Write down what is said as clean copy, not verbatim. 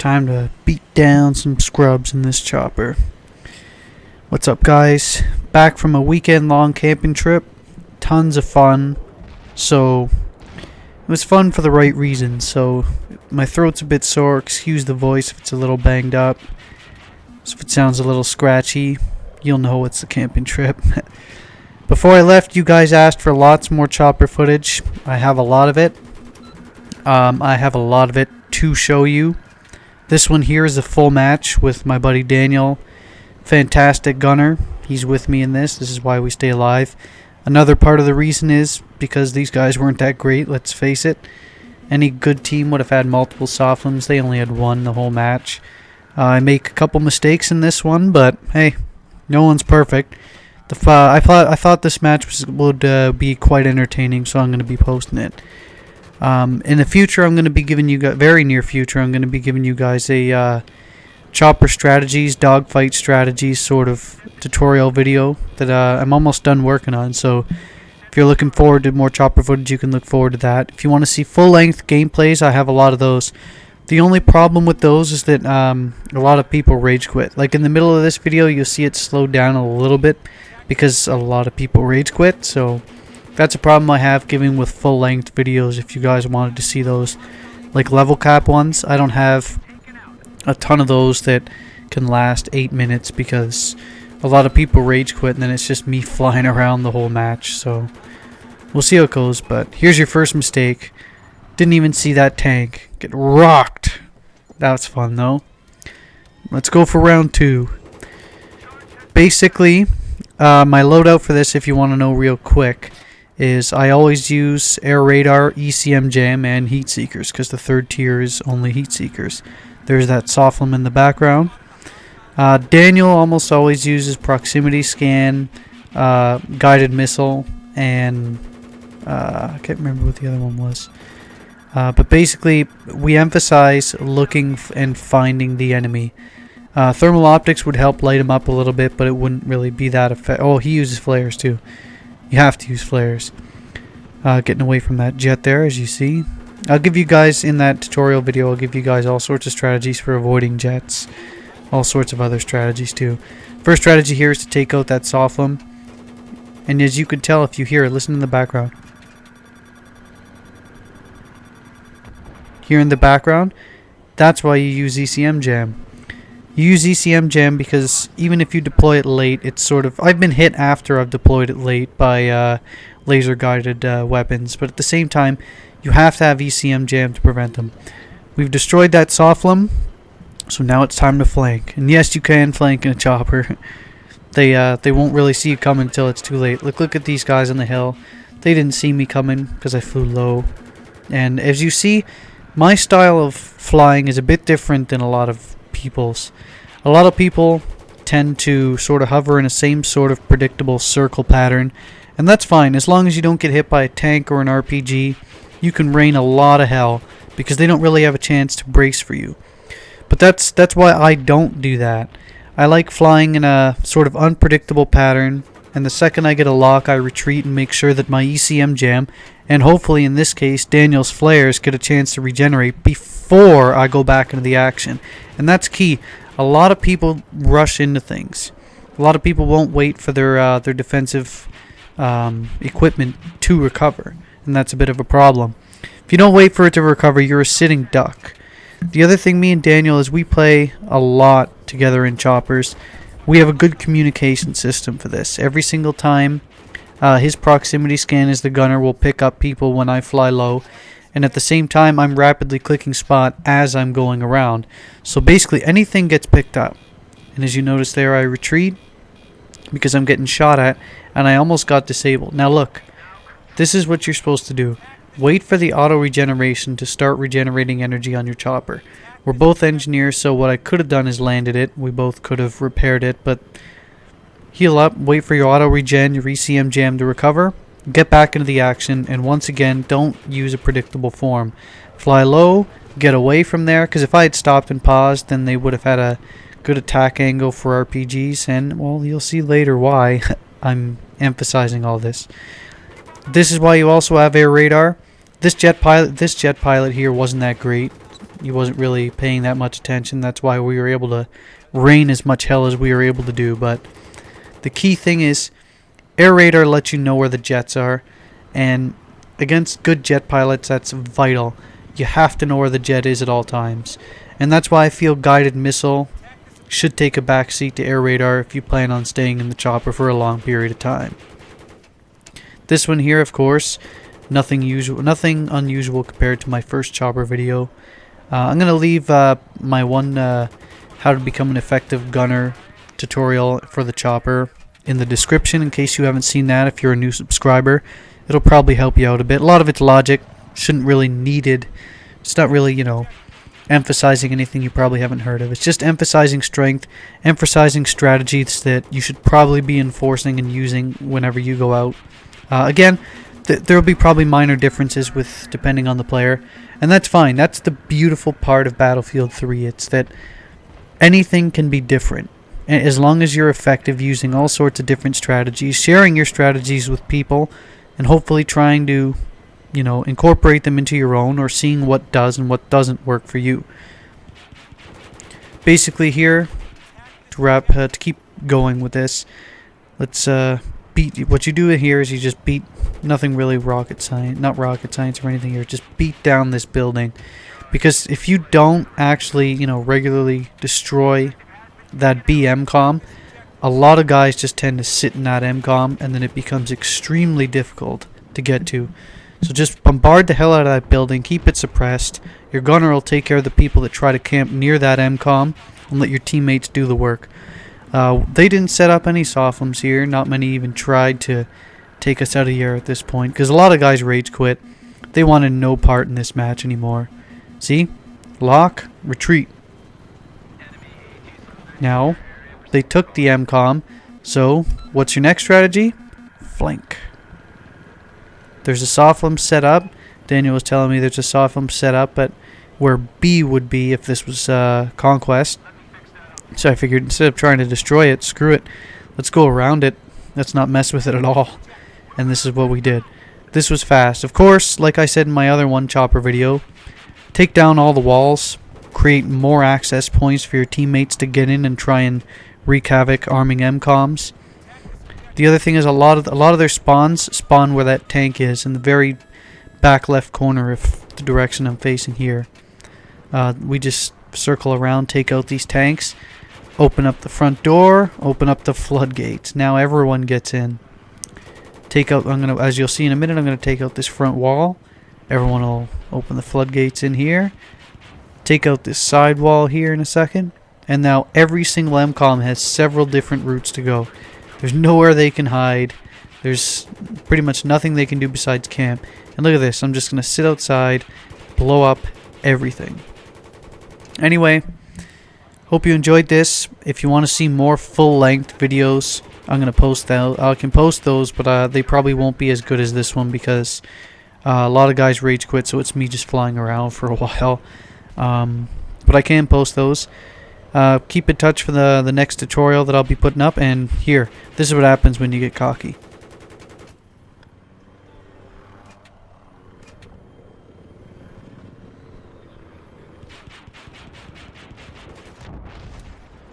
Time to beat down some scrubs in this chopper. What's up, guys? Back from a weekend-long camping trip. Tons of fun. So, it was fun for the right reasons. So, my throat's a bit sore. Excuse the voice if it's a little banged up. So if it sounds a little scratchy, you'll know it's the camping trip. Before I left, you guys asked for lots more chopper footage. I have a lot of it. I have a lot of it to show you. This one here is a full match with my buddy Daniel. Fantastic gunner. He's with me in this. This is why we stay alive. Another part of the reason is because these guys weren't that great, let's face it. Any good team would have had multiple soft limbs. They only had one the whole match. I make a couple mistakes in this one, but hey, no one's perfect. I thought this match would be quite entertaining, so I'm going to be posting it. In the future, I'm going to be giving you guys, very near future, I'm going to be giving you guys a chopper strategies, dogfight strategies sort of tutorial video that I'm almost done working on. So if you're looking forward to more chopper footage, you can look forward to that. If you want to see full-length gameplays, I have a lot of those. The only problem with those is that a lot of people rage quit. Like in the middle of this video, you'll see it slowed down a little bit because a lot of people rage quit. So that's a problem I have giving with full-length videos. If you guys wanted to see those, like level cap ones, I don't have a ton of those that can last 8 minutes because a lot of people rage quit and then it's just me flying around the whole match. So we'll see how it goes. But here's your first mistake. Didn't even see that tank get rocked. That's fun though. Let's go for round 2. Basically, my loadout for this, if you want to know real quick, is I always use air radar, ECM jam, and heat seekers because the third tier is only heat seekers. There's that soft limb in the background. Daniel almost always uses proximity scan, guided missile, and I can't remember what the other one was. But basically, we emphasize looking and finding the enemy. Thermal optics would help light him up a little bit, but it wouldn't really be that effective. Oh, he uses flares too. You have to use flares. Getting away from that jet there, as you see. I'll give you guys, in that tutorial video, I'll give you guys all sorts of strategies for avoiding jets. All sorts of other strategies too. First strategy here is to take out that soft limb. And as you could tell if you hear it, listen in the background. Here in the background, that's why you use ECM jam. You use ECM jam because even if you deploy it late, it's sort of... I've been hit after I've deployed it late by laser guided weapons, but at the same time, you have to have ECM jam to prevent them. We've destroyed that soft limb, so now it's time to flank. And yes, you can flank in a chopper. They won't really see you coming until it's too late. Look at these guys on the hill. They didn't see me coming because I flew low. And as you see, my style of flying is a bit different than a lot of people's. A lot of people tend to sort of hover in a same sort of predictable circle pattern, and that's fine as long as you don't get hit by a tank or an RPG. You can rain a lot of hell because they don't really have a chance to brace for you. But that's why I don't do that. I like flying in a sort of unpredictable pattern, and the second I get a lock, I retreat and make sure that my ECM jam, and hopefully in this case Daniel's flares, get a chance to regenerate before I go back into the action. And that's key. A lot of people rush into things. A lot of people won't wait for their defensive equipment to recover, and that's a bit of a problem. If you don't wait for it to recover, you're a sitting duck. The other thing, me and Daniel, is we play a lot together in choppers. We have a good communication system for this. Every single time his proximity scan as the gunner will pick up people when I fly low, and at the same time I'm rapidly clicking spot as I'm going around. So basically anything gets picked up. And as you notice there, I retreat because I'm getting shot at and I almost got disabled. Now look, this is what you're supposed to do. Wait for the auto regeneration to start regenerating energy on your chopper. We're both engineers, so what I could have done is landed it. We both could have repaired it, but heal up, wait for your auto regen, your ECM jam to recover, get back into the action, and once again, don't use a predictable form. Fly low, get away from there, because if I had stopped and paused, then they would have had a good attack angle for RPGs, and, well, you'll see later why I'm emphasizing all this. This is why you also have air radar. This jet pilot here wasn't that great. he wasn't really paying that much attention. That's why we were able to rain as much hell as we were able to do. But the key thing is air radar lets you know where the jets are, and against good jet pilots that's vital. You have to know where the jet is at all times, and that's why I feel guided missile should take a backseat to air radar if you plan on staying in the chopper for a long period of time. This one here, of course, nothing unusual compared to my first chopper video. I'm gonna leave my one how to become an effective gunner tutorial for the chopper in the description in case you haven't seen that. If you're a new subscriber, it'll probably help you out a bit. A lot of it's logic, shouldn't really needed. It's not really, emphasizing anything you probably haven't heard of. It's just emphasizing strength, emphasizing strategies that you should probably be enforcing and using whenever you go out. Again, there will be probably minor differences with depending on the player, and that's fine. That's the beautiful part of Battlefield 3. It's that anything can be different, as long as you're effective using all sorts of different strategies, sharing your strategies with people, and hopefully trying to incorporate them into your own, or seeing what does and what doesn't work for you. Basically here, to keep going with this, let's beat. What you do here is you just beat, nothing really rocket science, not rocket science or anything here, just beat down this building. Because if you don't actually, regularly destroy that BMCOM, a lot of guys just tend to sit in that MCOM, and then it becomes extremely difficult to get to. So just bombard the hell out of that building, keep it suppressed. Your gunner will take care of the people that try to camp near that MCOM, and let your teammates do the work. They didn't set up any SOFMs here, not many even tried to take us out of the air at this point, because a lot of guys rage quit. They wanted no part in this match anymore. See? Lock, retreat. Now, they took the MCOM, so what's your next strategy? Flank. There's a SOFM set up. Daniel was telling me there's a SOFM set up at where B would be if this was Conquest. So I figured instead of trying to destroy it, screw it. Let's go around it. Let's not mess with it at all. And this is what we did. This was fast. Of course, like I said in my other one chopper video, take down all the walls, create more access points for your teammates to get in and try and wreak havoc arming MCOMs. The other thing is a lot of their spawns spawn where that tank is, in the very back left corner of the direction I'm facing here. We just circle around, take out these tanks, open up the front door, open up the floodgates. Now everyone gets in. Take out. As you'll see in a minute, I'm gonna take out this front wall. Everyone will open the floodgates in here. Take out this side wall here in a second. And now every single MCOM has several different routes to go. There's nowhere they can hide. There's pretty much nothing they can do besides camp. And look at this. I'm just going to sit outside, blow up everything. Anyway, hope you enjoyed this. If you want to see more full-length videos, I'm going to post that. I can post those, but they probably won't be as good as this one because a lot of guys rage quit, so it's me just flying around for a while. But I can post those. Keep in touch for the next tutorial that I'll be putting up, and here, this is what happens when you get cocky.